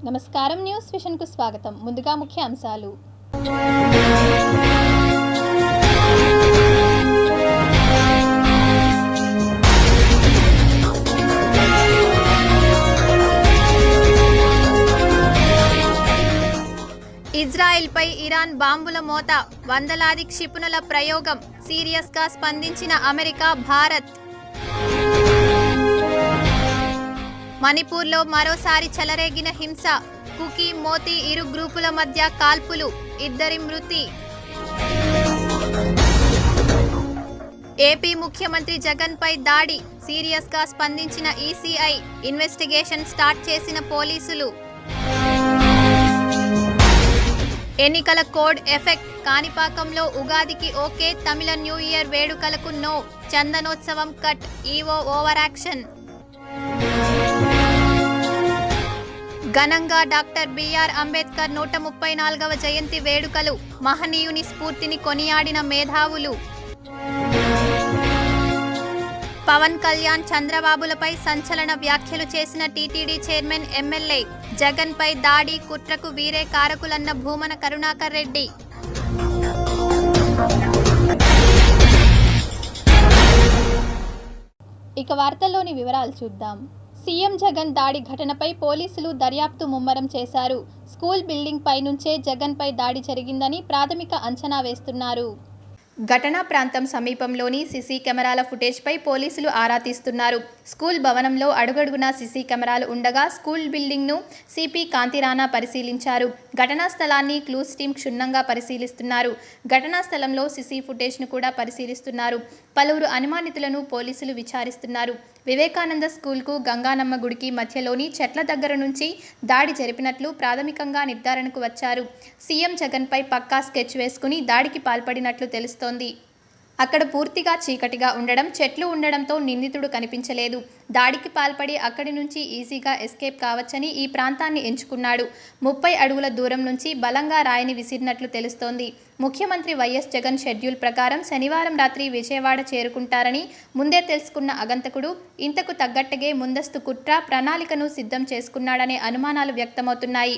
నమస్కారం news vision కు స్వాగతం. ముందుగా ముఖ్య అంశాలు. ఇజ్రాయెల్పై ఇరాన్ బాంబుల మోత, వందలాది క్షిపణుల ప్రయోగం, సీరియస్గా స్పందించిన అమెరికా, భారత్. మణిపూర్లో మరోసారి చెలరేగిన హింస, కుకీ మోతీ ఇరు గ్రూపుల మధ్య కాల్పులు, 2 మృతి. ఏపీ ముఖ్యమంత్రి జగన్పై దాడి, సీరియస్గా స్పందించిన ఈసీఐ, ఇన్వెస్టిగేషన్ స్టార్ట్ చేసిన పోలీసులు. ఎన్నికల కోడ్ ఎఫెక్ట్, కాణిపాకంలో ఉగాదికి ఓకే, తమిళ న్యూ ఇయర్ వేడుకలకు no, Chandanotsavam cut, EO over action. ఘనంగా డాక్టర్ బిఆర్ అంబేద్కర్ 134వ జయంతి వేడుకలు, మహనీయుని స్ఫూర్తిని కొనియాడిన మేధావులు. పవన్ కళ్యాణ్, చంద్రబాబులపై సంచలన వ్యాఖ్యలు చేసిన టీటీడీ చైర్మన్, ఎమ్మెల్యే. జగన్పై దాడి, కుట్రకు వీరే కారకులన్న భూమన కరుణాకర్ రెడ్డి. ఇక వార్తల్లోని వివరాలు చూద్దాం. సీఎం జగన్ దాడి ఘటనపై పోలీసులు దర్యాప్తు ముమ్మరం చేశారు. స్కూల్ బిల్డింగ్ పై నుంచే జగన్పై దాడి జరిగిందని ప్రాథమిక అంచనా వేస్తున్నారు. ఘటనా ప్రాంతం సమీపంలోని సీసీ కెమెరాల ఫుటేజ్పై పోలీసులు ఆరా తీస్తున్నారు. స్కూల్ భవనంలో అడుగడుగునా సీసీ కెమెరాలు ఉండగా స్కూల్ బిల్డింగ్ను సిపి కాంతిరాణా పరిశీలించారు. ఘటనా స్థలాన్ని క్లూస్ టీమ్ క్షుణ్ణంగా పరిశీలిస్తున్నారు. ఘటనా స్థలంలో సీసీ ఫుటేజ్ను కూడా పరిశీలిస్తున్నారు. పలువురు అనుమానితులను పోలీసులు విచారిస్తున్నారు. వివేకానంద స్కూల్కు, గంగానమ్మ గుడికి మధ్యలోని చెట్ల దగ్గర నుంచి దాడి జరిపినట్లు ప్రాథమికంగా నిర్ధారణకు వచ్చారు. సీఎం జగన్పై పక్కా స్కెచ్ వేసుకుని దాడికి పాల్పడినట్లు తెలుస్తోంది. అక్కడ పూర్తిగా చీకటిగా ఉండడం, చెట్లు ఉండడంతో నిందితుడు కనిపించలేదు. దాడికి పాల్పడి అక్కడి నుంచి ఈజీగా ఎస్కేప్ కావచ్చని ఈ ప్రాంతాన్ని ఎంచుకున్నాడు. 30 అడుగుల దూరం నుంచి బలంగా రాయిని విసిరినట్లు తెలుస్తోంది. ముఖ్యమంత్రి వైఎస్ జగన్ షెడ్యూల్ ప్రకారం శనివారం రాత్రి విజయవాడ చేరుకుంటారని ముందే తెలుసుకున్న అగంతకుడు ఇంతకు తగ్గట్టుగే ముందస్తు కుట్ర ప్రణాళికను సిద్ధం చేసుకున్నాడనే అనుమానాలు వ్యక్తమవుతున్నాయి.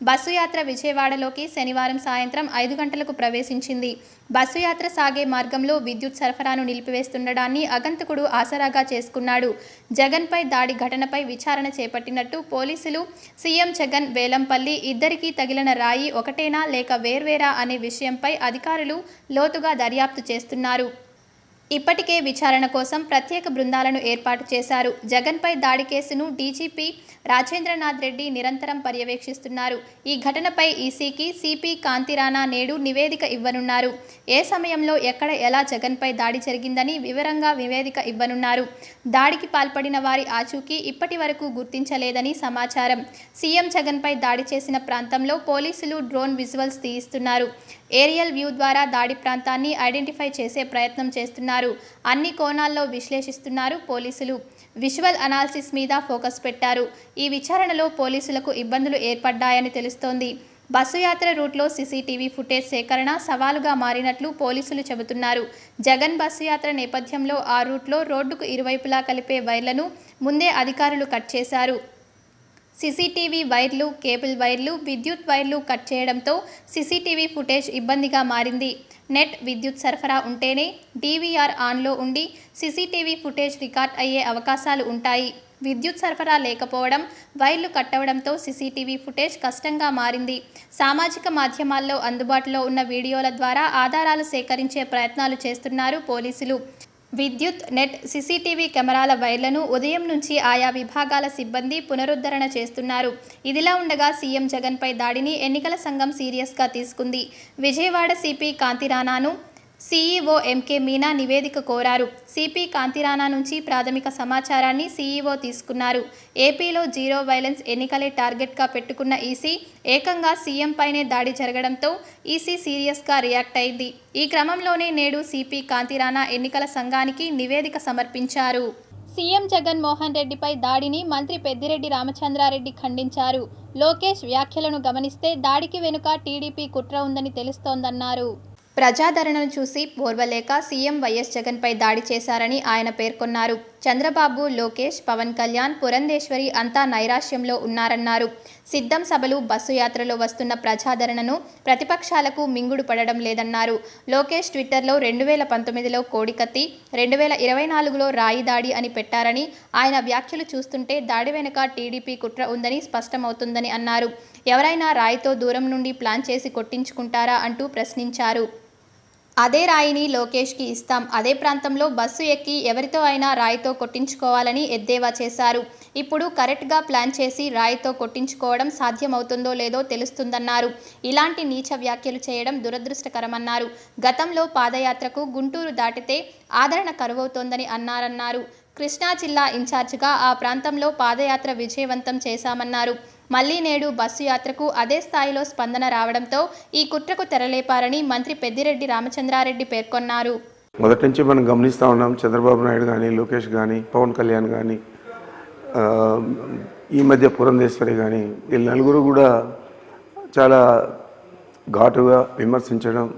బస్సు యాత్ర విజయవాడలోకి శనివారం సాయంత్రం 5 గంటలకు ప్రవేశించింది. బస్సు యాత్ర సాగే మార్గంలో విద్యుత్ సరఫరాను నిలిపివేస్తుండడాన్ని అగంతకుడు ఆసరాగా చేసుకున్నాడు. జగన్పై దాడి ఘటనపై విచారణ చేపట్టినట్టు పోలీసులు. సీఎం జగన్, వేలంపల్లి ఇద్దరికీ తగిలిన రాయి ఒకటేనా లేక వేర్వేరా అనే విషయంపై అధికారులు లోతుగా దర్యాప్తు చేస్తున్నారు. ఇప్పటికే విచారణ కోసం ప్రత్యేక బృందాలను ఏర్పాటు చేశారు. జగన్పై దాడి కేసును డీజీపీ రాజేంద్రనాథ్ రెడ్డి నిరంతరం పర్యవేక్షిస్తున్నారు. ఈ ఘటనపై ఈసీకి సిపి కాంతిరాణా నేడు నివేదిక ఇవ్వనున్నారు. ఏ సమయంలో ఎక్కడ ఎలా జగన్పై దాడి జరిగిందని వివరంగా నివేదిక ఇవ్వనున్నారు. దాడికి పాల్పడిన వారి ఆచూకీ ఇప్పటి వరకు గుర్తించలేదని సమాచారం. సీఎం జగన్పై దాడి చేసిన ప్రాంతంలో పోలీసులు డ్రోన్ విజువల్స్ తీయిస్తున్నారు. ఏరియల్ వ్యూ ద్వారా దాడి ప్రాంతాన్ని ఐడెంటిఫై చేసే ప్రయత్నం చేస్తున్నారు. అన్ని కోణాల్లో విశ్లేషిస్తున్నారు పోలీసులు. విజువల్ అనాలిసిస్ మీద ఫోకస్ పెట్టారు. ఈ విచారణలో పోలీసులకు ఇబ్బందులు ఏర్పడ్డాయని తెలుస్తోంది. బస్సు యాత్ర రూట్లో సీసీటీవీ ఫుటేజ్ సేకరణ సవాలుగా మారినట్లు పోలీసులు చెబుతున్నారు. జగన్ బస్సు యాత్ర నేపథ్యంలో ఆ రూట్లో రోడ్డుకు ఇరువైపులా కలిపే వైర్లను ముందే అధికారులు కట్ చేశారు. సీసీటీవీ వైర్లు, కేబుల్ వైర్లు, విద్యుత్ వైర్లు కట్ చేయడంతో సీసీటీవీ ఫుటేజ్ ఇబ్బందిగా మారింది. నెట్, విద్యుత్ సరఫరా ఉంటేనే డీవీఆర్ ఆన్లో ఉండి సీసీటీవీ ఫుటేజ్ రికార్డ్ అయ్యే అవకాశాలు ఉంటాయి. విద్యుత్ సరఫరా లేకపోవడం, వైర్లు కట్టవడంతో సీసీటీవీ ఫుటేజ్ కష్టంగా మారింది. సామాజిక మాధ్యమాల్లో అందుబాటులో ఉన్న వీడియోల ద్వారా ఆధారాలు సేకరించే ప్రయత్నాలు చేస్తున్నారు పోలీసులు. విద్యుత్, నెట్, సీసీటీవీ కెమెరాల వైర్లను ఉదయం నుంచి ఆయా విభాగాల సిబ్బంది పునరుద్ధరణ చేస్తున్నారు. ఇదిలా ఉండగా సీఎం జగన్పై దాడిని ఎన్నికల సంఘం సీరియస్గా తీసుకుంది. విజయవాడ సిపి కాంతిరాణాను సీఈఓ ఎంకే మీనా నివేదిక కోరారు. సిపి కాంతిరాణా నుంచి ప్రాథమిక సమాచారాన్ని సీఈఓ తీసుకున్నారు. ఏపీలో జీరో వైలెన్స్ ఎన్నికలే టార్గెట్గా పెట్టుకున్న ఈసీ ఏకంగా సీఎం పైనే దాడి జరగడంతో ఈసీ సీరియస్గా రియాక్ట్ అయింది. ఈ క్రమంలోనే నేడు సిపి కాంతిరాణా ఎన్నికల సంఘానికి నివేదిక సమర్పించారు. సీఎం జగన్ మోహన్ రెడ్డిపై దాడిని మంత్రి పెద్దిరెడ్డి రామచంద్రారెడ్డి ఖండించారు. లోకేష్ వ్యాఖ్యలను గమనిస్తే దాడికి వెనుక టీడీపీ కుట్ర ఉందని తెలుస్తోందన్నారు. ప్రజాదరణను చూసి ఓర్వలేక సీఎం వైఎస్ జగన్పై దాడి చేశారని ఆయన పేర్కొన్నారు. చంద్రబాబు, లోకేష్, పవన్ కళ్యాణ్, పురంధేశ్వరి అంతా నైరాశ్యంలో ఉన్నారన్నారు. సిద్ధం సభలు, బస్సు యాత్రలో వస్తున్న ప్రజాదరణను ప్రతిపక్షాలకు మింగుడు పడడం లేదన్నారు. లోకేష్ ట్విట్టర్లో 2019లో కోడికత్తి, 2024లో రాయి దాడి అని పెట్టారని, ఆయన వ్యాఖ్యలు చూస్తుంటే దాడి వెనుక టీడీపీ కుట్ర ఉందని స్పష్టమవుతుందని అన్నారు. ఎవరైనా రాయితో దూరం నుండి ప్లాన్ చేసి కొట్టించుకుంటారా అంటూ ప్రశ్నించారు. అదే రాయిని లోకేష్కి ఇస్తాం, అదే ప్రాంతంలో బస్సు ఎక్కి ఎవరితో అయినా రాయితో కొట్టించుకోవాలని ఎద్దేవా చేశారు. ఇప్పుడు కరెక్ట్గా ప్లాన్ చేసి రాయితో కొట్టించుకోవడం సాధ్యమవుతుందో లేదో తెలుస్తుందన్నారు. ఇలాంటి నీచ వ్యాఖ్యలు చేయడం దురదృష్టకరమన్నారు. గతంలో పాదయాత్రకు గుంటూరు దాటితే ఆదరణ కరువవుతోందని అన్నారన్నారు. కృష్ణా జిల్లా ఇన్ఛార్జిగా ఆ ప్రాంతంలో పాదయాత్ర విజయవంతం చేశామన్నారు. మళ్లీ నేడు బస్సు యాత్రకు అదే స్థాయిలో స్పందన రావడంతో ఈ కుట్రకు తెరలేపారని మంత్రి పెద్దిరెడ్డి రామచంద్రారెడ్డి పేర్కొన్నారు. మొదటి నుంచి మనం గమనిస్తూ ఉన్నాం. చంద్రబాబు నాయుడు కానీ, లోకేష్ కానీ, పవన్ కళ్యాణ్ కానీ, ఈ మధ్య పురంధేశ్వరి కానీ, వీళ్ళు నలుగురు కూడా చాలా ఘాటుగా విమర్శించడం,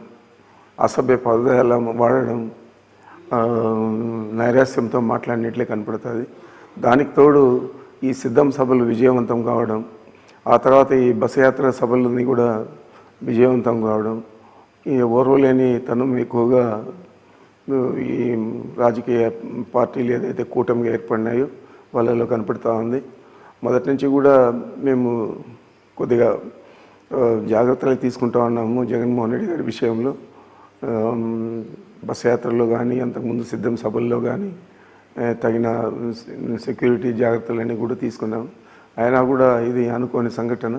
అసభ్య పదజాలం వాడడం, నైరాస్యంతో మాట్లాడినట్లే కనపడుతుంది. దానికి తోడు ఈ సిద్ధం సభలు విజయవంతం కావడం, ఆ తర్వాత ఈ బస్సు యాత్ర సభలని కూడా విజయవంతం కావడం, ఈ ఓర్వలేని తనం ఎక్కువగా ఈ రాజకీయ పార్టీలు ఏదైతే కూటమిగా ఏర్పడినాయో వాళ్ళలో కనపడుతూ ఉంది. మొదటి నుంచి కూడా మేము కొద్దిగా జాగ్రత్తలు తీసుకుంటూ ఉన్నాము జగన్మోహన్ రెడ్డి గారి విషయంలో. బస్సు యాత్రలో కానీ, అంతకుముందు సిద్ధం సభల్లో కానీ తగిన సెక్యూరిటీ జాగ్రత్తలన్నీ కూడా తీసుకున్నాం. అయినా కూడా ఇది అనుకోని సంఘటన.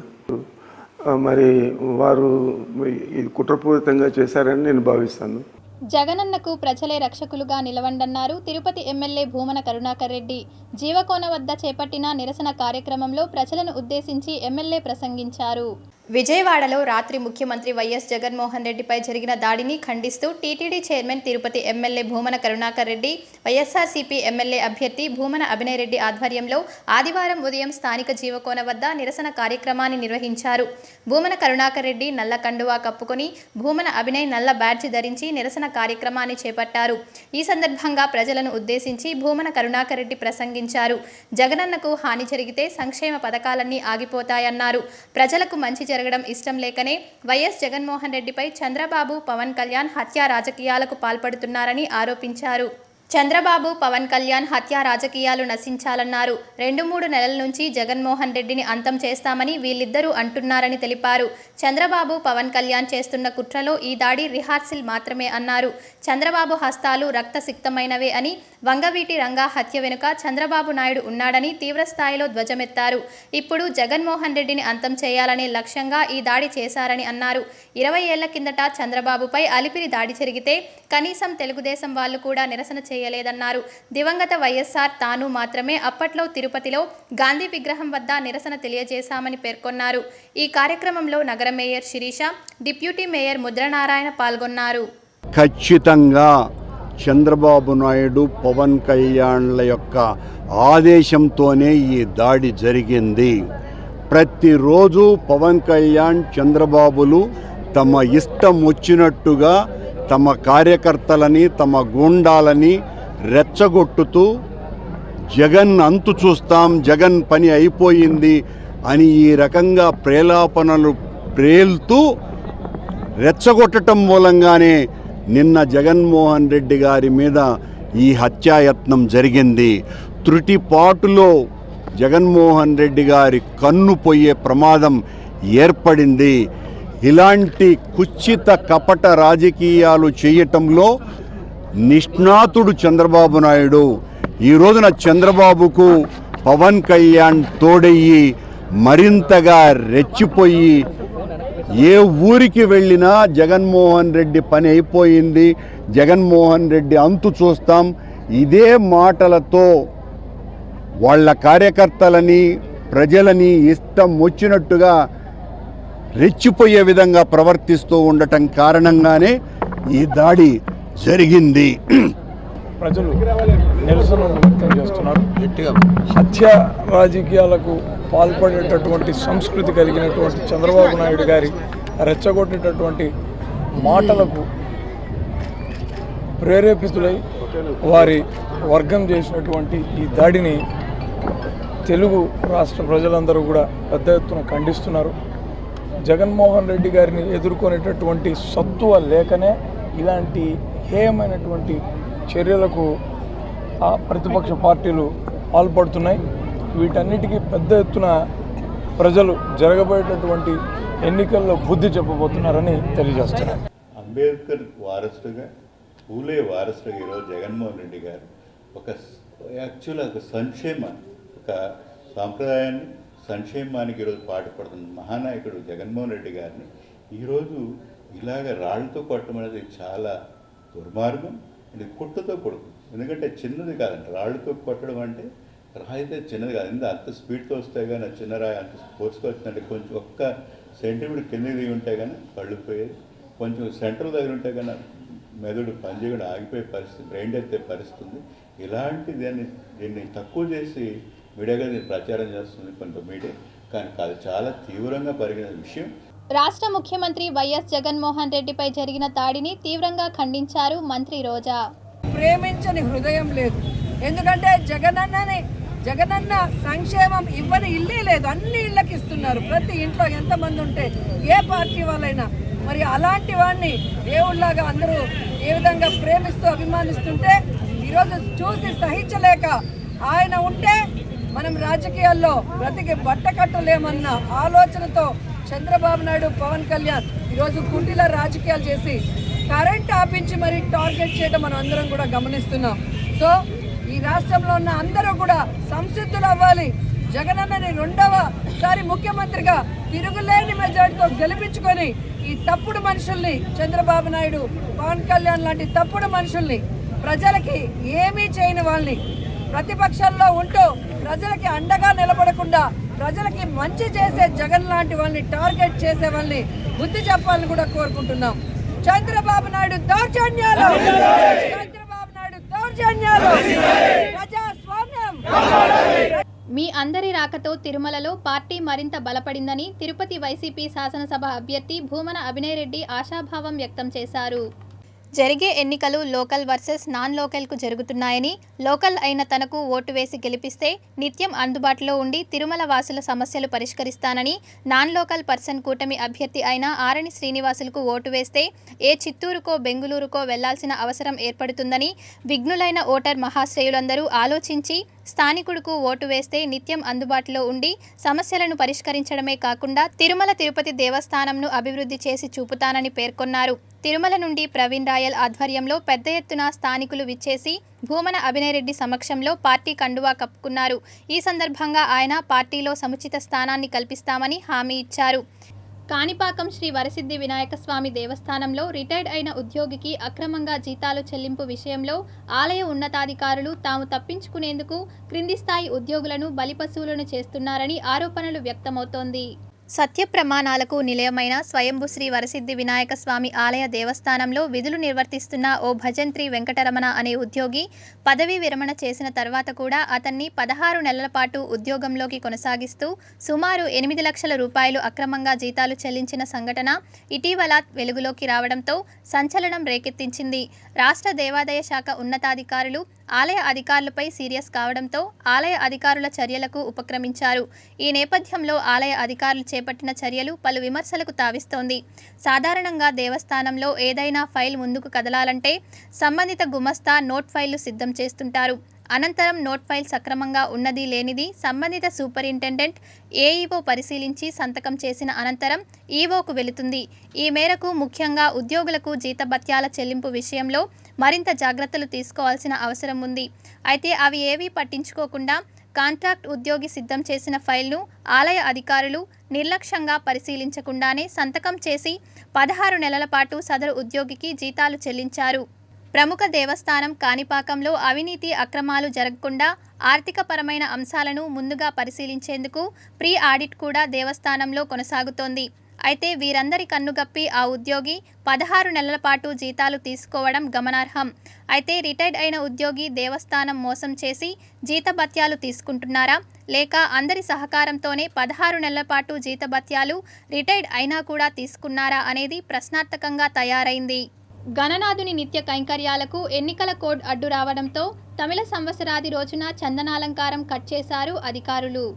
మరి వారు ఇది కుట్రపూరితంగా చేశారని నేను భావిస్తాను. జగనన్నకు ప్రజలే రక్షకులుగా నిలవండన్నారు తిరుపతి ఎమ్మెల్యే భూమన కరుణాకర్ రెడ్డి. జీవకోన వద్ద చేపట్టిన నిరసన కార్యక్రమంలో ప్రజలను ఉద్దేశించి ఎమ్మెల్యే ప్రసంగించారు. విజయవాడలో రాత్రి ముఖ్యమంత్రి వైఎస్ జగన్మోహన్ రెడ్డిపై జరిగిన దాడిని ఖండిస్తూ TTD chairman Tirupati MLA Bhumana Karunakar Reddy, YSRCP MLA అభ్యర్థి భూమన అభినయ్ రెడ్డి ఆధ్వర్యంలో ఆదివారం ఉదయం స్థానిక జీవకోన వద్ద నిరసన కార్యక్రమాన్ని నిర్వహించారు. భూమన కరుణాకర్ రెడ్డి నల్ల కండువా కప్పుకొని, భూమన అభినయ్ నల్ల బ్యాడ్జి ధరించి నిరసన కార్యక్రమాన్ని చేపట్టారు. ఈ సందర్భంగా ప్రజలను ఉద్దేశించి భూమన కరుణాకర్ రెడ్డి ప్రసంగించారు. జగనన్నకు హాని జరిగితే సంక్షేమ పథకాలన్నీ ఆగిపోతాయన్నారు. ప్రజలకు మంచి జరగడం ఇష్టం లేకనే వైఎస్ జగన్మోహన్ రెడ్డిపై చంద్రబాబు, పవన్ కళ్యాణ్ హత్యా రాజకీయాలకు పాల్పడుతున్నారని ఆరోపించారు. చంద్రబాబు, పవన్ కళ్యాణ్ హత్యా రాజకీయాలు నశించాలన్నారు. 2-3 నెలల నుంచి జగన్మోహన్ రెడ్డిని అంతం చేస్తామని వీళ్ళిద్దరూ అంటున్నారని తెలిపారు. చంద్రబాబు, పవన్ కళ్యాణ్ చేస్తున్న కుట్రలో ఈ దాడి రిహార్సల్ మాత్రమే అన్నారు. చంద్రబాబు హస్తాలు రక్తసిక్తమైనవే అని, వంగవీటి రంగా హత్య వెనుక చంద్రబాబు నాయుడు ఉన్నాడని తీవ్రస్థాయిలో ధ్వజమెత్తారు. ఇప్పుడు జగన్మోహన్ రెడ్డిని అంతం చేయాలనే లక్ష్యంగా ఈ దాడి చేశారని అన్నారు. 20 ఏళ్ల కిందట చంద్రబాబుపై అలిపిరి దాడి జరిగితే కనీసం తెలుగుదేశం వాళ్ళు కూడా నిరసన చేయలేదన్నారు. దివంగత వైఎస్ఆర్ తాను మాత్రమే అప్పట్లో తిరుపతిలో గాంధీ విగ్రహం వద్ద నిరసన తెలియజేశామని పేర్కొన్నారు. ఈ కార్యక్రమంలో నగర mayor Sirisha, deputy mayor Mudranarayana పాల్గొన్నారు. ఖచ్చితంగా చంద్రబాబు నాయుడు, పవన్ కళ్యాణ్ల యొక్క ఆదేశంతోనే ఈ దాడి జరిగింది. ప్రతిరోజు పవన్ కళ్యాణ్, చంద్రబాబులు తమ ఇష్టం వచ్చినట్టుగా తమ కార్యకర్తలని, తమ గూండాలని రెచ్చగొట్టుతూ జగన్ అంతు చూస్తాం, జగన్ పని అయిపోయింది అని ఈ రకంగా ప్రేలాపనలు ప్రేల్తూ రెచ్చగొట్టడం మూలంగానే నిన్న జగన్మోహన్ రెడ్డి గారి మీద ఈ హత్యాయత్నం జరిగింది. త్రుటిపాటులో జగన్మోహన్ రెడ్డి గారి కన్ను పోయే ప్రమాదం ఏర్పడింది. ఇలాంటి కుత్సిత కపట రాజకీయాలు చేయటంలో నిష్ణాతుడు చంద్రబాబు నాయుడు. ఈ రోజున చంద్రబాబుకు పవన్ కళ్యాణ్ తోడయ్యి మరింతగా రెచ్చిపోయి ఏ ఊరికి వెళ్ళినా జగన్మోహన్ రెడ్డి పని అయిపోయింది, జగన్మోహన్ రెడ్డి అంతు చూస్తాం, ఇదే మాటలతో వాళ్ళ కార్యకర్తలని, ప్రజలని ఇష్టం వచ్చినట్టుగా రెచ్చిపోయే విధంగా ప్రవర్తిస్తూ ఉండటం కారణంగానే ఈ దాడి జరిగింది. ప్రజలు నిరసన వ్యక్తం చేస్తున్నారు. హత్య రాజకీయాలకు పాల్పడేటటువంటి సంస్కృతి కలిగినటువంటి చంద్రబాబు నాయుడు గారి రెచ్చగొట్టేటటువంటి మాటలకు ప్రేరేపితులై వారి వర్గం చేసినటువంటి ఈ దాడిని తెలుగు రాష్ట్ర ప్రజలందరూ కూడా పెద్ద ఎత్తున ఖండిస్తున్నారు. జగన్మోహన్ రెడ్డి గారిని ఎదుర్కొనేటటువంటి సత్తువ లేకనే ఇలాంటి హేయమైనటువంటి చర్యలకు ఆ ప్రతిపక్ష పార్టీలు పాల్పడుతున్నాయి. వీటన్నిటికీ పెద్ద ఎత్తున ప్రజలు జరగబోయేటటువంటి ఎన్నికల్లో బుద్ధి చెప్పబోతున్నారని తెలియజేస్తున్నారు. అంబేద్కర్ వారసుడుగా, పూలే వారసుడుగా ఈరోజు జగన్మోహన్ రెడ్డి గారు ఒక సంక్షేమాన్ని, ఒక సాంప్రదాయాన్ని, సంక్షేమానికి ఈరోజు పాటుపడుతున్న మహానాయకుడు జగన్మోహన్ రెడ్డి గారిని ఈరోజు ఇలాగ రాళ్లతో కొట్టడం అనేది చాలా దుర్మార్గం. ఇది కుట్టుతో కొడుతుంది. ఎందుకంటే చిన్నది కాదండి, రాళ్లతో కొట్టడం అంటే రాయితే చిన్నది కాదు. అంత స్పీడ్తో వస్తే కానీ చిన్న రాయి అంత ఫోర్స్గా వచ్చిందంటే కొంచెం ఒక్క సెంటీమీటర్ కింద దిగి ఉంటే కానీ కళ్ళు పోయేది, కొంచెం సెంటర్ దగ్గర ఉంటే కానీ మెదడు పనిచేయడం ఆగిపోయే పరిస్థితి, బ్రెయిన్ ఎత్తే పరిస్థితి ఉంది. ఇలాంటి దీన్ని తక్కువ చేసి మీడియాగా దీన్ని ప్రచారం చేస్తుంది కొంత మీడియా, కానీ అది చాలా తీవ్రంగా పరిగణించిన విషయం. రాష్ట్ర ముఖ్యమంత్రి వైఎస్ జగన్మోహన్ రెడ్డిపై జరిగిన దాడిని తీవ్రంగా ఖండించారు మంత్రి రోజా. ప్రేమించని హృదయం లేదు. ఎందుకంటే జగనన్న సంక్షేమం ఇవ్వని ఇల్లే లేదు, అన్ని ఇళ్ళకి ఇస్తున్నారు. ప్రతి ఇంట్లో ఎంతమంది ఉంటే ఏ పార్టీ వాళ్ళైనా. మరి అలాంటి వాడిని దేవుళ్లాగా అందరూ ఏ విధంగా ప్రేమిస్తూ అభిమానిస్తుంటే ఈరోజు చూసి సహించలేక ఆయన ఉంటే మనం రాజకీయాల్లో బ్రతికి బట్టకట్టలేమన్న ఆలోచనతో చంద్రబాబు నాయుడు, పవన్ కళ్యాణ్ ఈరోజు కుంటిల రాజకీయాలు చేసి కరెంట్ ఆపించి మరి టార్గెట్ చేయడం మనం అందరం కూడా గమనిస్తున్నాం. సో ఈ రాష్ట్రంలో ఉన్న అందరూ కూడా సంసిద్ధులు అవ్వాలి. జగనన్నని రెండవసారి ముఖ్యమంత్రిగా తిరుగులేని మెజార్టీతో గెలిపించుకొని ఈ తప్పుడు మనుషుల్ని, చంద్రబాబు నాయుడు, పవన్ కళ్యాణ్ లాంటి తప్పుడు మనుషుల్ని, ప్రజలకి ఏమీ చేయని వాళ్ళని, ప్రతిపక్షాల్లో ఉంటూ ప్రజలకి అండగా నిలబడకుండా ప్రజలకి మంచి చేసే జగన్ లాంటి వాళ్ళని టార్గెట్ చేసే వాళ్ళని బుద్ధి చెప్పాలని కూడా కోరుకుంటున్నాం. చంద్రబాబు నాయుడు దౌర్జన్యాలు, ప్రజాస్వామ్యం. మీ అందరి రాకతో తిరుమలలో పార్టీ మరింత బలపడిందని తిరుపతి వైసీపీ శాసనసభ అభ్యర్థి భూమన అభినయ్ రెడ్డి ఆశాభావం వ్యక్తం చేశారు. జరిగే ఎన్నికలు లోకల్ వర్సెస్ నాన్ లోకల్కు జరుగుతున్నాయని, లోకల్ అయిన తనకు ఓటు వేసి గెలిపిస్తే నిత్యం అందుబాటులో ఉండి తిరుమల వాసుల సమస్యలు పరిష్కరిస్తానని, నాన్ లోకల్ పర్సన్ కూటమి అభ్యర్థి అయిన ఆరణి శ్రీనివాసులకు ఓటు వేస్తే ఏ చిత్తూరుకో బెంగుళూరుకో వెళ్లాల్సిన అవసరం ఏర్పడుతుందని, విఘ్నులైన ఓటర్ మహాశ్రేయులందరూ ఆలోచించి స్థానికుడుకు ఓటు వేస్తే నిత్యం అందుబాటులో ఉండి సమస్యలను పరిష్కరించడమే కాకుండా తిరుమల తిరుపతి దేవస్థానంను అభివృద్ధి చేసి చూపుతానని పేర్కొన్నారు. తిరుమల నుండి ప్రవీణ్ రాయల్ ఆధ్వర్యంలో పెద్ద ఎత్తున స్థానికులు విచ్చేసి భూమన అభినయ్ రెడ్డి సమక్షంలో పార్టీ కండువా కప్పుకున్నారు. ఈ సందర్భంగా ఆయన పార్టీలో సముచిత స్థానాన్ని కల్పిస్తామని హామీ ఇచ్చారు. కాణిపాకం శ్రీ వరసిద్ధి వినాయక స్వామి దేవస్థానంలో రిటైర్డ్ అయిన ఉద్యోగికి అక్రమంగా జీతాలు చెల్లింపు విషయంలో ఆలయ ఉన్నతాధికారులు తాము తప్పించుకునేందుకు క్రింది స్థాయి ఉద్యోగులను బలిపశువులను చేస్తున్నారని ఆరోపణలు వ్యక్తమవుతోంది. సత్య ప్రమాణాలకు నిలయమైన స్వయంభు శ్రీ వరసిద్ధి వినాయక స్వామి ఆలయ దేవస్థానంలో విధులు నిర్వర్తిస్తున్న ఓ భజంత్రి వెంకటరమణ అనే ఉద్యోగి పదవీ విరమణ చేసిన తర్వాత కూడా అతన్ని 16 నెలల పాటు ఉద్యోగంలోకి కొనసాగిస్తూ సుమారు 8 లక్షల రూపాయలు అక్రమంగా జీతాలు చెల్లించిన సంఘటన ఇటీవల వెలుగులోకి రావడంతో సంచలనం రేకెత్తించింది. రాష్ట్ర దేవాదాయ శాఖ ఉన్నతాధికారులు ఆలయ అధికారులపై సీరియస్ కావడంతో ఆలయ అధికారుల చర్యలకు ఉపక్రమించారు. ఈ నేపథ్యంలో ఆలయ అధికారులు చేపట్టిన చర్యలు పలు విమర్శలకు తావిస్తోంది. సాధారణంగా దేవస్థానంలో ఏదైనా ఫైల్ ముందుకు కదలాలంటే సంబంధిత గుమస్తా నోట్ ఫైళ్లు సిద్ధం చేస్తుంటారు. అనంతరం నోట్ ఫైల్ సక్రమంగా ఉన్నది లేనిది సంబంధిత సూపరింటెండెంట్ ఏఈఓ పరిశీలించి సంతకం చేసిన అనంతరం ఈఓకు వెళుతుంది. ఈ మేరకు ముఖ్యంగా ఉద్యోగులకు జీతభత్యాల చెల్లింపు విషయంలో మరింత జాగ్రత్తలు తీసుకోవాల్సిన అవసరం ఉంది. అయితే అవి ఏవీ పట్టించుకోకుండా కాంట్రాక్ట్ ఉద్యోగి సిద్ధం చేసిన ఫైల్ను ఆలయ అధికారులు నిర్లక్ష్యంగా పరిశీలించకుండానే సంతకం చేసి 16 నెలల పాటు సదరు ఉద్యోగికి జీతాలు చెల్లించారు. ప్రముఖ దేవస్థానం కాణిపాకంలో అవినీతి అక్రమాలు జరగకుండా ఆర్థికపరమైన అంశాలను ముందుగా పరిశీలించేందుకు ప్రీ ఆడిట్ కూడా దేవస్థానంలో కొనసాగుతోంది. అయితే వీరందరి కన్నుగప్పి ఆ ఉద్యోగి 16 నెలల పాటు జీతాలు తీసుకోవడం గమనార్హం. అయితే రిటైర్డ్ అయిన ఉద్యోగి దేవస్థానం మోసం చేసి జీతభత్యాలు తీసుకుంటున్నారా, లేక అందరి సహకారంతోనే 16 నెలల పాటు జీతభత్యాలు రిటైర్డ్ అయినా కూడా తీసుకున్నారా అనేది ప్రశ్నార్థకంగా తయారైంది. గణనాథుని నిత్య కైంకర్యాలకు ఎన్నికల కోడ్ అడ్డు రావడంతో తమిళ సంవత్సరాది రోజున చందనాలంకారం కట్ చేశారు అధికారులు.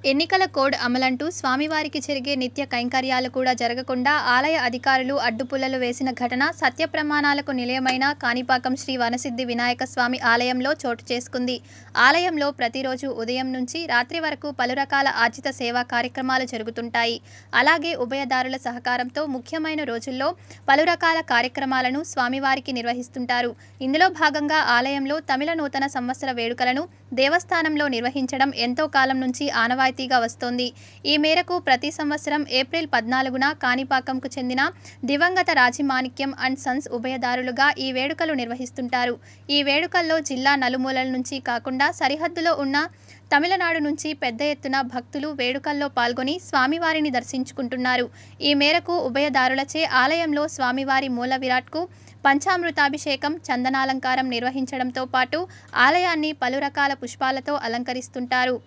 ఎన్నికల కోడ్ అమలంటూ స్వామివారికి జరిగే నిత్య కైంకర్యాలు కూడా జరగకుండా ఆలయ అధికారులు అడ్డుపుల్లలు వేసిన ఘటన సత్యప్రమాణాలకు నిలయమైన కాణిపాకం శ్రీ వనసిద్ధి వినాయక స్వామి ఆలయంలో చోటు చేసుకుంది. ఆలయంలో ప్రతిరోజు ఉదయం నుంచి రాత్రి వరకు పలు రకాల ఆర్జిత సేవా కార్యక్రమాలు జరుగుతుంటాయి. అలాగే ఉభయదారుల సహకారంతో ముఖ్యమైన రోజుల్లో పలు రకాల కార్యక్రమాలను స్వామివారికి నిర్వహిస్తుంటారు. ఇందులో భాగంగా ఆలయంలో తమిళ నూతన సంవత్సర వేడుకలను దేవస్థానంలో నిర్వహించడం ఎంతో కాలం నుంచి ఆనవాయితీగా వస్తోంది. ఈ మేరకు ప్రతి సంవత్సరం ఏప్రిల్ 14న కాణిపాకంకు చెందిన దివంగత రాజిమాణిక్యం అండ్ సన్స్ ఉభయదారులుగా ఈ వేడుకలు నిర్వహిస్తుంటారు. ఈ వేడుకల్లో జిల్లా నలుమూలల నుంచి కాకుండా సరిహద్దులో ఉన్న తమిళనాడు నుంచి పెద్ద ఎత్తున భక్తులు వేడుకల్లో పాల్గొని స్వామివారిని దర్శించుకుంటున్నారు. ఈ మేరకు ఉభయదారులచే ఆలయంలో స్వామివారి మూల విరాట్కు పంచామృతాభిషేకం, చందనాలంకారం నిర్వహించడంతో పాటు ఆలయాన్ని పలు రకాల పుష్పాలతో అలంకరిస్తుంటారు.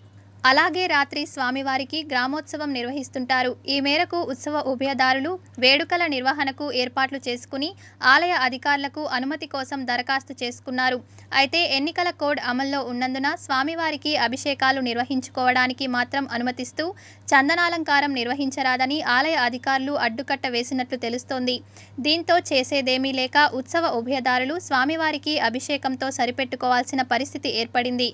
అలాగే రాత్రి స్వామివారికి గ్రామోత్సవం నిర్వహిస్తుంటారు. ఈ మేరకు ఉత్సవ ఉభయదారులు వేడుకల నిర్వహణకు ఏర్పాట్లు చేసుకుని ఆలయ అధికారులకు అనుమతి కోసం దరఖాస్తు చేసుకున్నారు. అయితే ఎన్నికల కోడ్ అమల్లో ఉన్నందున స్వామివారికి అభిషేకాలు నిర్వహించుకోవడానికి మాత్రం అనుమతిస్తూ చందనాలంకారం నిర్వహించరాదని ఆలయ అధికారులు అడ్డుకట్ట వేసినట్లు తెలుస్తోంది. దీంతో చేసేదేమీ లేక ఉత్సవ ఉభయదారులు స్వామివారికి అభిషేకంతో సరిపెట్టుకోవాల్సిన పరిస్థితి ఏర్పడింది.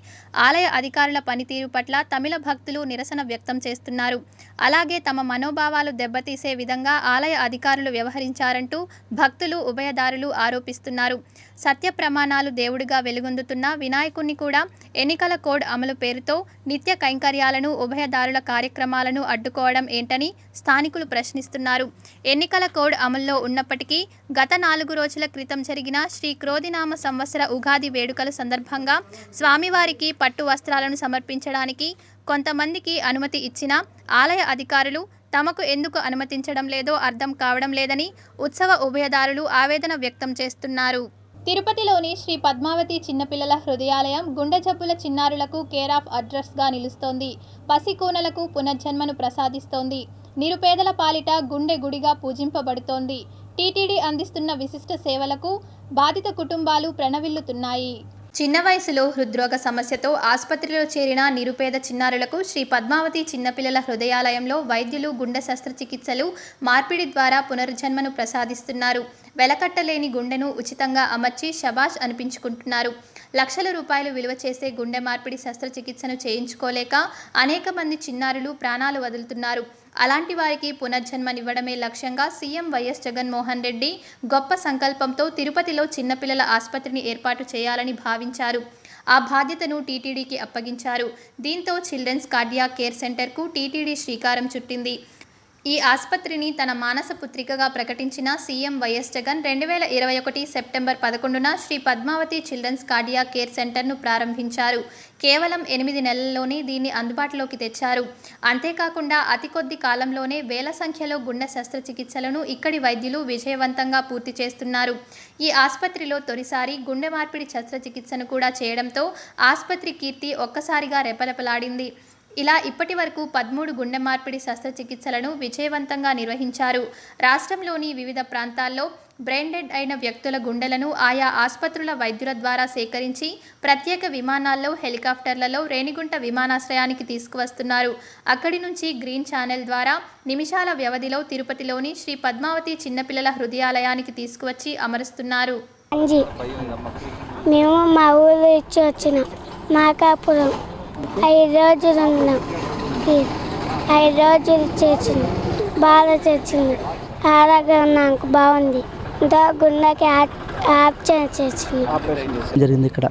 ఆలయ అధికారుల పనితీరు పట్ల తమిళ భక్తులు నిరసన వ్యక్తం చేస్తున్నారు. అలాగే తమ మనోభావాలు దెబ్బతీసే విధంగా ఆలయ అధికారులు వ్యవహరించారంటూ భక్తులు ఉభయదారులు ఆరోపిస్తున్నారు. సత్య ప్రమాణాలు దేవుడిగా వెలుగొందుతున్న వినాయకుణ్ణి కూడా ఎన్నికల కోడ్ అమలు పేరుతో నిత్య కైంకర్యాలను ఉభయదారుల కార్యక్రమాలను అడ్డుకోవడం ఏంటని స్థానికులు ప్రశ్నిస్తున్నారు. ఎన్నికల కోడ్ అమల్లో ఉన్నప్పటికీ గత 4 రోజుల క్రితం జరిగిన శ్రీ క్రోధినామ సంవత్సర ఉగాది వేడుకల సందర్భంగా స్వామివారికి పట్టు వస్త్రాలను సమర్పించడానికి కొంతమందికి అనుమతి ఇచ్చినా ఆలయ అధికారులు తమకు ఎందుకు అనుమతించడం లేదో అర్థం కావడం లేదని ఉత్సవ ఉభయదారులు ఆవేదన వ్యక్తం చేస్తున్నారు. తిరుపతిలోని శ్రీ పద్మావతి చిన్నపిల్లల హృదయాలయం గుండె జబ్బుల చిన్నారులకు కేర్ ఆఫ్ అడ్రస్గా నిలుస్తోంది. పసికూనలకు పునర్జన్మను ప్రసాదిస్తోంది. నిరుపేదల పాలిట గుండె గుడిగా పూజింపబడుతోంది. టీటీడీ అందిస్తున్న విశిష్ట సేవలకు బాధిత కుటుంబాలు ప్రణవిల్లుతున్నాయి. చిన్న వయసులో హృద్రోగ సమస్యతో ఆసుపత్రిలో చేరిన నిరుపేద చిన్నారులకు శ్రీ పద్మావతి చిన్నపిల్లల హృదయాలయంలో వైద్యులు గుండె శస్త్రచికిత్సలు మార్పిడి ద్వారా పునర్జన్మను ప్రసాదిస్తున్నారు. వెలకట్టలేని గుండెను ఉచితంగా అమర్చి శబాష్ అనిపించుకుంటున్నారు. లక్షల రూపాయలు విలువ చేసే గుండె మార్పిడి శస్త్రచికిత్సను చేయించుకోలేక అనేక మంది చిన్నారులు ప్రాణాలు వదులుతున్నారు. అలాంటి వారికి పునర్జన్మనివ్వడమే లక్ష్యంగా సీఎం వైఎస్ జగన్మోహన్ రెడ్డి గొప్ప సంకల్పంతో తిరుపతిలో చిన్నపిల్లల ఆసుపత్రిని ఏర్పాటు చేయాలని భావించారు. ఆ బాధ్యతను టీటీడీకి అప్పగించారు. దీంతో చిల్డ్రన్స్ కార్డియాక్ కేర్ సెంటర్కు టీటీడీ శ్రీకారం చుట్టింది. ఈ ఆసుపత్రిని తన మానస పుత్రికగా ప్రకటించిన సీఎం వైఎస్ జగన్ 2021 సెప్టెంబర్ 11న Shri Padmavathi children's cardiac care సెంటర్ను ప్రారంభించారు. కేవలం 8 నెలల్లోనే దీన్ని అందుబాటులోకి తెచ్చారు. అంతేకాకుండా అతి కొద్ది కాలంలోనే వేల సంఖ్యలో గుండె శస్త్రచికిత్సలను ఇక్కడి వైద్యులు విజయవంతంగా పూర్తి చేస్తున్నారు. ఈ ఆసుపత్రిలో తొలిసారి గుండె మార్పిడి శస్త్రచికిత్సను కూడా చేయడంతో ఆసుపత్రి కీర్తి ఒక్కసారిగా రెపరెపలాడింది. ఇలా ఇప్పటి వరకు 13 గుండె మార్పిడి శస్త్రచికిత్సలను విజయవంతంగా నిర్వహించారు. రాష్ట్రంలోని వివిధ ప్రాంతాల్లో బ్రెయిన్ డెడ్ అయిన వ్యక్తుల గుండెలను ఆయా ఆసుపత్రుల వైద్యుల ద్వారా సేకరించి ప్రత్యేక విమానాల్లో, హెలికాప్టర్లలో రేణిగుంట విమానాశ్రయానికి తీసుకువస్తున్నారు. అక్కడి నుంచి గ్రీన్ ఛానల్ ద్వారా నిమిషాల వ్యవధిలో తిరుపతిలోని శ్రీ పద్మావతి చిన్నపిల్లల హృదయాలయానికి తీసుకువచ్చి అమరుస్తున్నారు. మేము మా ఊరు ఇచ్చి వచ్చినాం. మాకాపురం 5 రోజులు ఉన్నాం. 5 రోజులు చేసింది, బాగా చేసింది. ఆరోగ్యం నాకు బాగుంది. ఇంత గుండెకి ఆప్షన్ చేసింది. జరిగింది. ఇక్కడ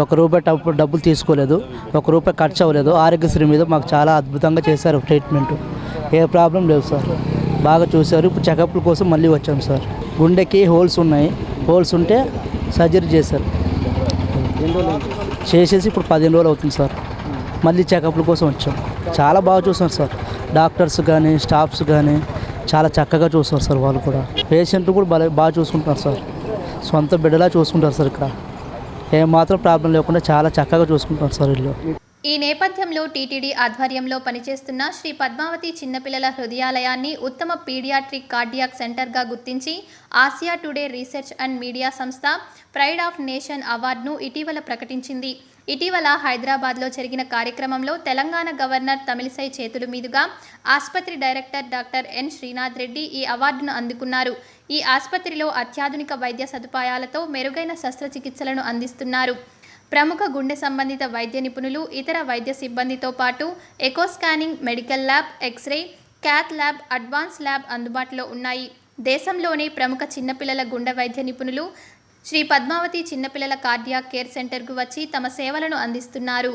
1 రూపాయి డబ్బులు తీసుకోలేదు, 1 రూపాయి ఖర్చు అవ్వలేదు. ఆరోగ్యశ్రీ మీద మాకు చాలా అద్భుతంగా చేశారు ట్రీట్మెంట్. ఏ ప్రాబ్లం లేదు సార్, బాగా చూశారు. ఇప్పుడు చెకప్ల కోసం మళ్ళీ వచ్చాం సార్. గుండెకి హోల్స్ ఉన్నాయి, హోల్స్ ఉంటే సర్జరీ చేశారు. చేసేసి ఇప్పుడు 15 రోజులు అవుతుంది సార్. మళ్ళీ చెకప్ల కోసం వచ్చాం. చాలా బాగా చూస్తున్నారు సార్. డాక్టర్స్ కానీ స్టాఫ్స్ కానీ చాలా చక్కగా చూస్తారు సార్. వాళ్ళు కూడా పేషెంట్ కూడా బాగా చూసుకుంటారు సార్. సొంత బిడ్డలా చూసుకుంటారు సార్. ఇక్కడ ఏమాత్రం ప్రాబ్లం లేకుండా చాలా చక్కగా చూసుకుంటారు సార్ వీళ్ళు. ఈ నేపథ్యంలో టీటీడీ ఆధ్వర్యంలో పనిచేస్తున్న శ్రీ పద్మావతి చిన్నపిల్లల హృదయాలయాన్ని ఉత్తమ పీడియాట్రిక్ కార్డియాక్ సెంటర్గా గుర్తించి Asia today research and media సంస్థ ప్రైడ్ ఆఫ్ నేషన్ అవార్డును ఇటీవల ప్రకటించింది. ఇటీవల హైదరాబాద్లో జరిగిన కార్యక్రమంలో తెలంగాణ గవర్నర్ తమిళిసై చేతుల మీదుగా ఆసుపత్రి director doctor N Srinath Reddy ఈ అవార్డును అందుకున్నారు. ఈ ఆసుపత్రిలో అత్యాధునిక వైద్య సదుపాయాలతో మెరుగైన శస్త్రచికిత్సలను అందిస్తున్నారు. ప్రముఖ గుండె సంబంధిత వైద్య నిపుణులు, ఇతర వైద్య సిబ్బందితో పాటు echo scanning, medical lab, x-ray, cath lab, advance lab అందుబాటులో ఉన్నాయి. దేశంలోని ప్రముఖ చిన్నపిల్లల గుండె వైద్య నిపుణులు శ్రీ పద్మావతి చిన్నపిల్లల కార్డియాక్ కేర్ సెంటర్కు వచ్చి తమ సేవలను అందిస్తున్నారు.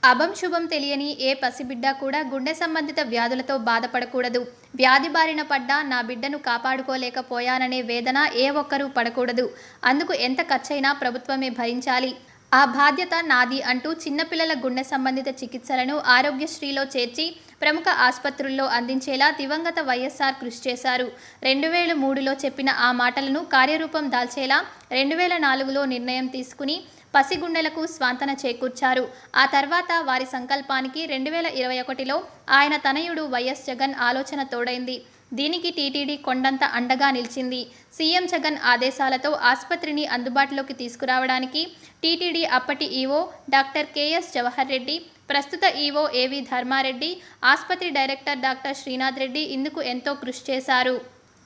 అభం శుభం తెలియని ఏ పసిబిడ్డ కూడా గుండె సంబంధిత వ్యాధులతో బాధపడకూడదు. వ్యాధి బారిన పడ్డా నా బిడ్డను కాపాడుకోలేకపోయాననే వేదన ఏ ఒక్కరూ పడకూడదు. అందుకు ఎంత ఖర్చైనా ప్రభుత్వమే భరించాలి. ఆ బాధ్యత నాది అంటూ చిన్నపిల్లల గుండె సంబంధిత చికిత్సలను ఆరోగ్యశ్రీలో చేర్చి ప్రముఖ ఆసుపత్రుల్లో అందించేలా దివంగత వైఎస్ఆర్ కృషి చేశారు. 2003లో చెప్పిన ఆ మాటలను కార్యరూపం దాల్చేలా 2004లో నిర్ణయం తీసుకుని పసిగుండెలకు స్వాంతన చేకూర్చారు. ఆ తర్వాత వారి సంకల్పానికి 2021లో ఆయన తనయుడు వైఎస్ జగన్ ఆలోచన తోడైంది. దీనికి టీటీడీ కొండంత అండగా నిలిచింది. సీఎం జగన్ ఆదేశాలతో ఆసుపత్రిని అందుబాటులోకి తీసుకురావడానికి టీటీడీ అప్పటి EO doctor KS Jawahar Reddy, ప్రస్తుత ఈవో ఏవి ధర్మారెడ్డి, ఆసుపత్రి డైరెక్టర్ డాక్టర్ శ్రీనాథ్ రెడ్డి ఇందుకు ఎంతో కృషి చేశారు.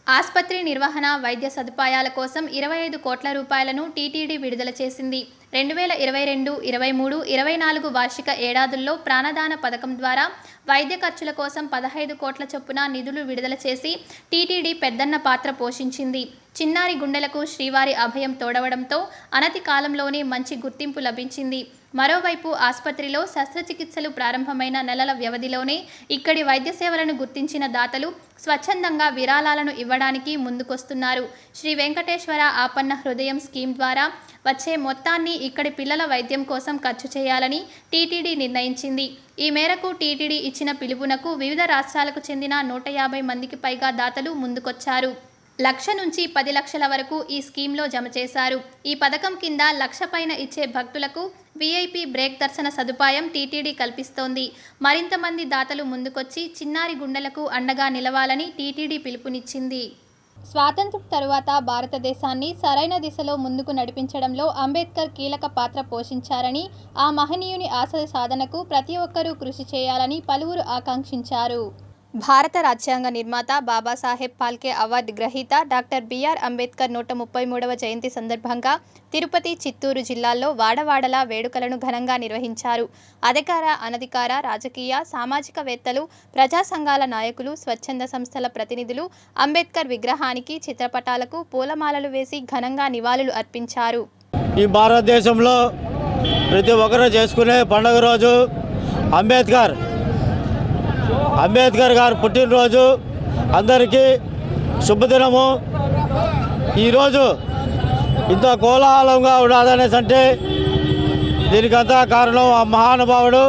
ఆసుపత్రి నిర్వహణ, వైద్య సదుపాయాల కోసం 25 కోట్ల రూపాయలను టీటీడీ విడుదల చేసింది. 2022, 23, 24 వార్షిక ఏడాదుల్లో ప్రాణదాన పథకం ద్వారా వైద్య ఖర్చుల కోసం 15 కోట్ల చొప్పున నిధులు విడుదల చేసి టీటీడీ పెద్దన్న పాత్ర పోషించింది. చిన్నారి గుండెలకు శ్రీవారి అభయం తోడవడంతో అనతి కాలంలోనే మంచి గుర్తింపు లభించింది. మరోవైపు ఆసుపత్రిలో శస్త్రచికిత్సలు ప్రారంభమైన నెలల వ్యవధిలోనే ఇక్కడి వైద్య సేవలను గుర్తించిన దాతలు స్వచ్ఛందంగా విరాళాలను ఇవ్వడానికి ముందుకొస్తున్నారు. శ్రీ వెంకటేశ్వర ఆపన్న హృదయం స్కీమ్ ద్వారా వచ్చే మొత్తాన్ని ఇక్కడి పిల్లల వైద్యం కోసం ఖర్చు చేయాలని టీటీడీ నిర్ణయించింది. ఈ మేరకు టీటీడీ ఇచ్చిన పిలుపునకు వివిధ రాష్ట్రాలకు చెందిన 150 మందికి పైగా దాతలు ముందుకొచ్చారు. 1,00,000 నుంచి 10 లక్షల వరకు ఈ స్కీమ్లో జమ చేశారు. ఈ పథకం కింద 1,00,000 పైన ఇచ్చే భక్తులకు వీఐపీ బ్రేక్ దర్శన సదుపాయం టీటీడీ కల్పిస్తోంది. మరింత మంది దాతలు ముందుకొచ్చి చిన్నారి గుండెలకు అండగా నిలవాలని టీటీడీ పిలుపునిచ్చింది. స్వాతంత్ర్యం తరువాత భారతదేశాన్ని సరైన దిశలో ముందుకు నడిపించడంలో అంబేద్కర్ కీలక పాత్ర పోషించారని, ఆ మహనీయుని ఆశయ సాధనకు ప్రతి ఒక్కరూ కృషి చేయాలని పలువురు ఆకాంక్షించారు. భారత రాజ్యాంగ నిర్మాత బాబాసాహెబ్ ఫాల్కే అవార్డు గ్రహీత డాక్టర్ బిఆర్ అంబేద్కర్ 133వ జయంతి సందర్భంగా తిరుపతి, చిత్తూరు జిల్లాల్లో వాడవాడలా వేడుకలను ఘనంగా నిర్వహించారు. అధికార, అనధికార, రాజకీయ, సామాజికవేత్తలు, ప్రజా సంఘాల నాయకులు, స్వచ్ఛంద సంస్థల ప్రతినిధులు అంబేద్కర్ విగ్రహానికి, చిత్రపటాలకు పూలమాలలు వేసి ఘనంగా నివాళులు అర్పించారు. ఈ భారతదేశంలో ప్రతి ఒక్కరూ చేసుకునే పండుగ రోజు అంబేద్కర్ గారు పుట్టినరోజు. అందరికీ శుభదినము. ఈరోజు ఇంత కోలాహలంగా ఉన్నదనేసి అంటే దీనికంతా కారణం ఆ మహానుభావుడు.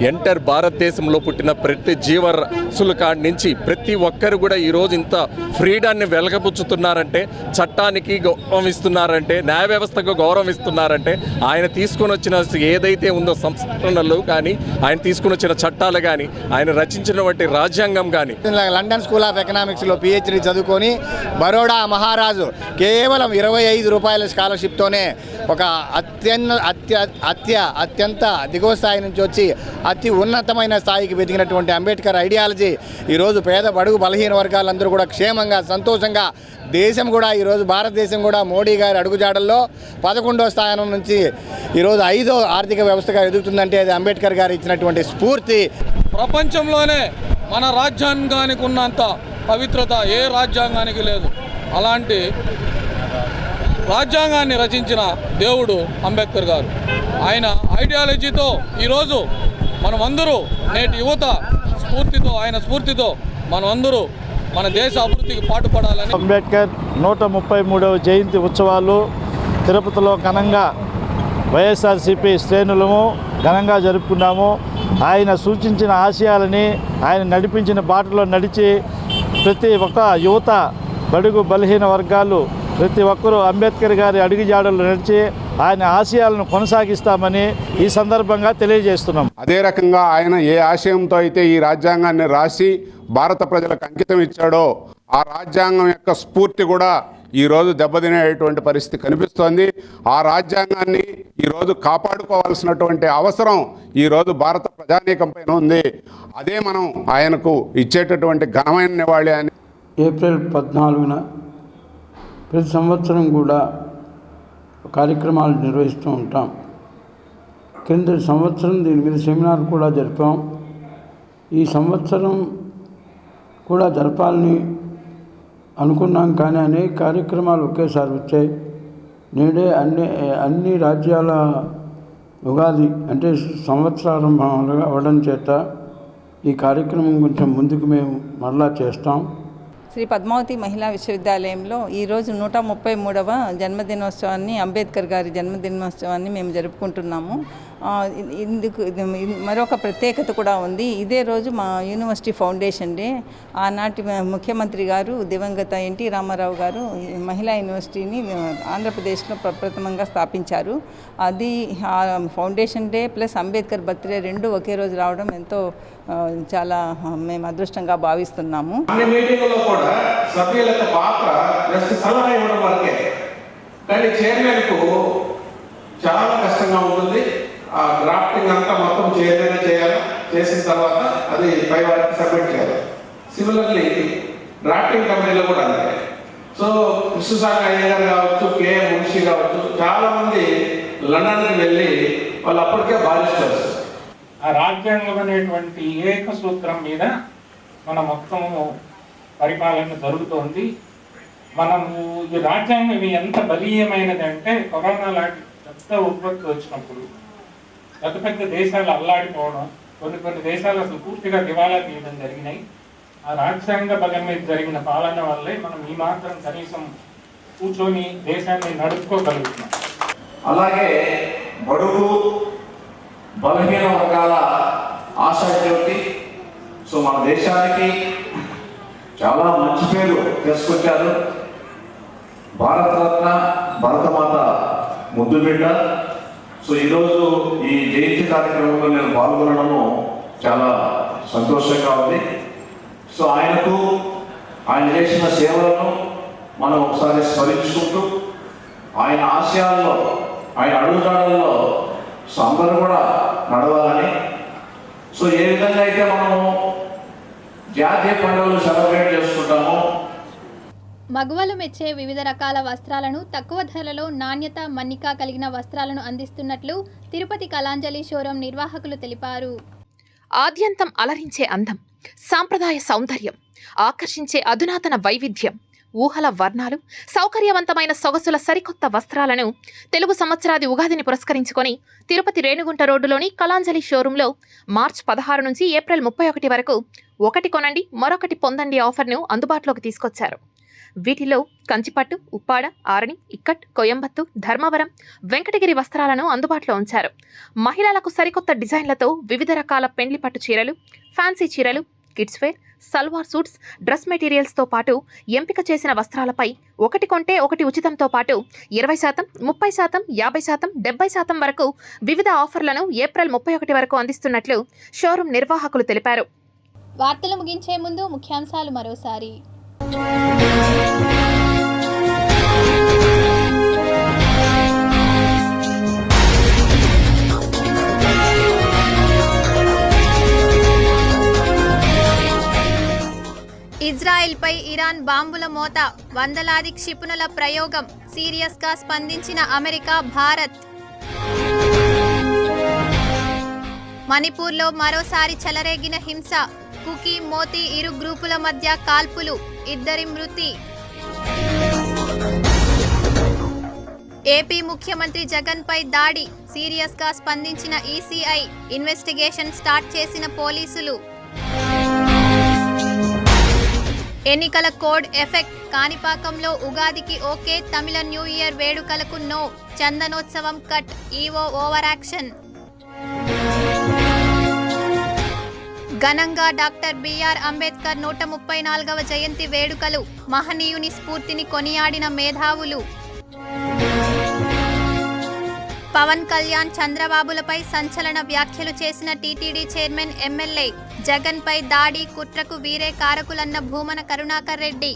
ఎంటర్ భారతదేశంలో పుట్టిన ప్రతి జీవరాశుల కాడి నుంచి ప్రతి ఒక్కరు కూడా ఈరోజు ఇంత ఫ్రీడాన్ని వెలగపుచ్చుతున్నారంటే, చట్టానికి గౌరవం ఇస్తున్నారంటే, న్యాయ వ్యవస్థకు గౌరవం ఇస్తున్నారంటే ఆయన తీసుకొని వచ్చిన ఏదైతే ఉందో సంస్కరణలు కానీ, ఆయన తీసుకొని వచ్చిన చట్టాలు కానీ, ఆయన రచించినటువంటి రాజ్యాంగం కానీ. లండన్ స్కూల్ ఆఫ్ ఎకనామిక్స్లో PhD చదువుకొని బరోడా మహారాజు కేవలం 25 రూపాయల స్కాలర్షిప్తోనే ఒక అత్యంత దిగువ స్థాయి నుంచి వచ్చి అతి ఉన్నతమైన స్థాయికి వెతికినటువంటి అంబేద్కర్ ఐడియాలజీ ఈరోజు పేద బడుగు బలహీన వర్గాలందరూ కూడా క్షేమంగా, సంతోషంగా, దేశం కూడా ఈరోజు భారతదేశం కూడా మోడీ గారి అడుగుజాడల్లో 11వ స్థానం నుంచి ఈరోజు 5వ ఆర్థిక వ్యవస్థగా ఎదుగుతుందంటే అది అంబేద్కర్ గారు ఇచ్చినటువంటి స్ఫూర్తి. ప్రపంచంలోనే మన రాజ్యాంగానికి ఉన్నంత పవిత్రత ఏ రాజ్యాంగానికి లేదు. అలాంటి రాజ్యాంగాన్ని రచించిన దేవుడు అంబేద్కర్ గారు. ఆయన ఐడియాలజీతో ఈరోజు మనమందరూ నేటి యువత స్ఫూర్తితో, ఆయన స్ఫూర్తితో మనమందరూ మన దేశ అభివృద్ధికి పాటుపడాలని. అంబేద్కర్ 133వ జయంతి ఉత్సవాలు తిరుపతిలో ఘనంగా వైఎస్ఆర్సీపీ శ్రేణులము ఘనంగా జరుపుకున్నాము. ఆయన సూచించిన ఆశయాలని, ఆయన నడిపించిన బాటలో నడిచి ప్రతి ఒక్క యువత, బడుగు బలహీన వర్గాలు ప్రతి ఒక్కరూ అంబేద్కర్ గారి అడుగుజాడలు నడిచి ఆయన ఆశయాలను కొనసాగిస్తామని ఈ సందర్భంగా తెలియజేస్తున్నాం. అదే రకంగా ఆయన ఏ ఆశయంతో అయితే ఈ రాజ్యాంగాన్ని రాసి భారత ప్రజలకు అంకితం ఇచ్చాడో ఆ రాజ్యాంగం యొక్క స్ఫూర్తి కూడా ఈరోజు దెబ్బతినేటువంటి పరిస్థితి కనిపిస్తోంది. ఆ రాజ్యాంగాన్ని ఈరోజు కాపాడుకోవాల్సినటువంటి అవసరం ఈరోజు భారత ప్రజానీకం పైన ఉంది. అదే మనం ఆయనకు ఇచ్చేటటువంటి ఘనమైన నివాళి అని. ఏప్రిల్ 14న ప్రతి సంవత్సరం కూడా కార్యక్రమాలు నిర్వహిస్తూ ఉంటాం. కింద సంవత్సరం దీని మీద సెమినార్ కూడా జరిపాం. ఈ సంవత్సరం కూడా జరపాలని అనుకున్నాం, కానీ అనేక కార్యక్రమాలు ఒకేసారి వచ్చాయి. నేడే అన్ని రాజ్యాల ఉగాది అంటే సంవత్సరారంభం అవ్వడం చేత ఈ కార్యక్రమం కొంచెం ముందుకు మేము మరలా చేస్తాం. శ్రీ పద్మావతి మహిళా విశ్వవిద్యాలయంలో ఈరోజు 133వ జన్మదినోత్సవాన్ని, అంబేద్కర్ గారి జన్మదినోత్సవాన్ని మేము జరుపుకుంటున్నాము. ఇందుకు మరొక ప్రత్యేకత కూడా ఉంది. ఇదే రోజు మా యూనివర్సిటీ ఫౌండేషన్ డే. ఆనాటి ముఖ్యమంత్రి గారు దివంగత ఎన్టీ రామారావు గారు మహిళా యూనివర్సిటీని ఆంధ్రప్రదేశ్లో ప్రప్రథమంగా స్థాపించారు. అది ఆ foundation day plus Ambedkar birthday రెండు ఒకే రోజు రావడం ఎంతో చాలా మేము అదృష్టంగా భావిస్తున్నాము. అన్ని మీటింగుల్లో కూడా సభ్యులకు పాత్ర జస్ట్ సలహా ఇవ్వడం వరకే, కానీ చైర్మన్కు చాలా కష్టంగా ఉంటుంది. ఆ డ్రాఫ్టింగ్ అంతా మొత్తం చైర్మన్ చేయాలి. చేసిన తర్వాత అది పై వారికి సబ్మిట్ చేయాలి. సిమిలర్లీ డ్రాఫ్టింగ్ కమిటీలో కూడా అంతే. సో కృష్ణసాగర్ అయ్య గారు కావచ్చు, కే మున్షి కావచ్చు, చాలా మంది లండన్కి వెళ్ళి వాళ్ళు అప్పటికే బాధిస్తారు. ఆ రాజ్యాంగం అనేటువంటి ఏక సూత్రం మీద మన మొత్తము పరిపాలన జరుగుతోంది. మనము ఈ రాజ్యాంగం ఎంత బలీయమైనది అంటే కరోనా లాంటి పెద్ద ఉత్పత్తి వచ్చినప్పుడు పెద్ద పెద్ద దేశాలు అల్లాడిపోవడం, కొన్ని దేశాలు అసలు పూర్తిగా దివాలా తీయడం జరిగినాయి. ఆ రాజ్యాంగ బలం మీద జరిగిన పాలన వల్లే మనం ఈ మాత్రం కనీసం కూర్చొని దేశాన్ని నడుపుకోగలుగుతున్నాం. అలాగే బడుగు బలహీన వర్గాల ఆశాజ్యోతి. సో మన దేశానికి చాలా మంచి పేరు తీసుకొచ్చారు. భారతరత్న భరతమాత ముద్దు బిడ్డ. సో ఈరోజు ఈ జయంతి కార్యక్రమంలో నేను పాల్గొనడము చాలా సంతోషంగా ఉంది. సో ఆయనకు ఆయన చేసిన సేవలను మనం ఒకసారి స్మరించుకుంటూ ఆయన ఆశయాల్లో, ఆయన అడుగుజాడల్లో సో అందరూ కూడా నడవాలని, సో ఏ విధంగా అయితే మనము జాతీయ పండుగలు సెలబ్రేట్ చేసుకుంటామో మగువలు మెచ్చే వివిధ రకాల వస్త్రాలను తక్కువ ధరలో నాణ్యత, మన్నిక కలిగిన వస్త్రాలను అందిస్తున్నట్లు తిరుపతి కళాంజలి షోరూం నిర్వాహకులు తెలిపారు. ఆద్యంతం అలరించే అందం, సాంప్రదాయ సౌందర్యం, ఆకర్షించే అధునాతన వైవిధ్యం, ఊహల వర్ణాలు, సౌకర్యవంతమైన సొగసుల సరికొత్త వస్త్రాలను తెలుగు సంవత్సరాది ఉగాదిని పురస్కరించుకొని తిరుపతి రేణుగుంట రోడ్డులోని కళాంజలి షోరూంలో మార్చి 16 నుంచి ఏప్రిల్ 31 వరకు ఒకటి కొనండి మరొకటి పొందండి ఆఫర్ను అందుబాటులోకి తీసుకొచ్చారు. వీటిలో కంచిపట్టు, ఉప్పాడ, ఆరణి, ఇక్కట్, కోయంబత్తు, ధర్మవరం, వెంకటగిరి వస్త్రాలను అందుబాటులో ఉంచారు. మహిళలకు సరికొత్త డిజైన్లతో వివిధ రకాల పెండ్లి పట్టు చీరలు, ఫ్యాన్సీ చీరలు, kids wear, salwar suits, dress మెటీరియల్స్తో పాటు ఎంపిక చేసిన వస్త్రాలపై ఒకటి కొంటే ఒకటి ఉచితంతో పాటు 20%, 30%, 50%, 70% వరకు వివిధ ఆఫర్లను ఏప్రిల్ 31 వరకు అందిస్తున్నట్లు షోరూం నిర్వాహకులు తెలిపారు. వార్తలు ముగించే ముందు ముఖ్యాంశాలు మరోసారి. ఇజ్రాయెల్పై ఇరాన్ బాంబుల మోత, వందలాది క్షిపణుల ప్రయోగం, సీరియస్గా స్పందించిన అమెరికా, భారత్. మణిపూర్లో మరోసారి చెలరేగిన హింస, కుకీ, మోతీ ఇరు గ్రూపుల మధ్య కాల్పులు, 2 మృతి. ఏపీ ముఖ్యమంత్రి జగన్పై దాడి, సీరియస్గా స్పందించిన ఈసీఐ, ఇన్వెస్టిగేషన్ స్టార్ట్ చేసిన పోలీసులు. ఎన్నికల కోడ్ ఎఫెక్ట్, కాణిపాకంలో ఉగాదికి ఓకే, తమిళ న్యూ ఇయర్ వేడుకలకు no, Chandanotsavam cut, EO over action. ఘనంగా డాక్టర్ బిఆర్ అంబేద్కర్ 134వ జయంతి వేడుకలు. మహనీయుని స్ఫూర్తిని కొనియాడిన మేధావులు. పవన్ కళ్యాణ్ చంద్రబాబులపై సంచలన వ్యాఖ్యలు చేసిన టీటీడీ చైర్మన్ ఎమ్మెల్యే. జగన్ పై దాడి కుట్రకు వీరే కారకులన్న భూమన కరుణాకర్ రెడ్డి.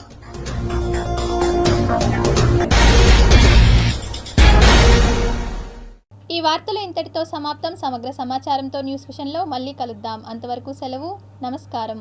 ఈ వార్తలు ఇంతటితో సమాప్తం. సమగ్ర సమాచారంతో న్యూస్ విషన్లో మళ్ళీ కలుద్దాం. అంతవరకు సెలవు. నమస్కారం.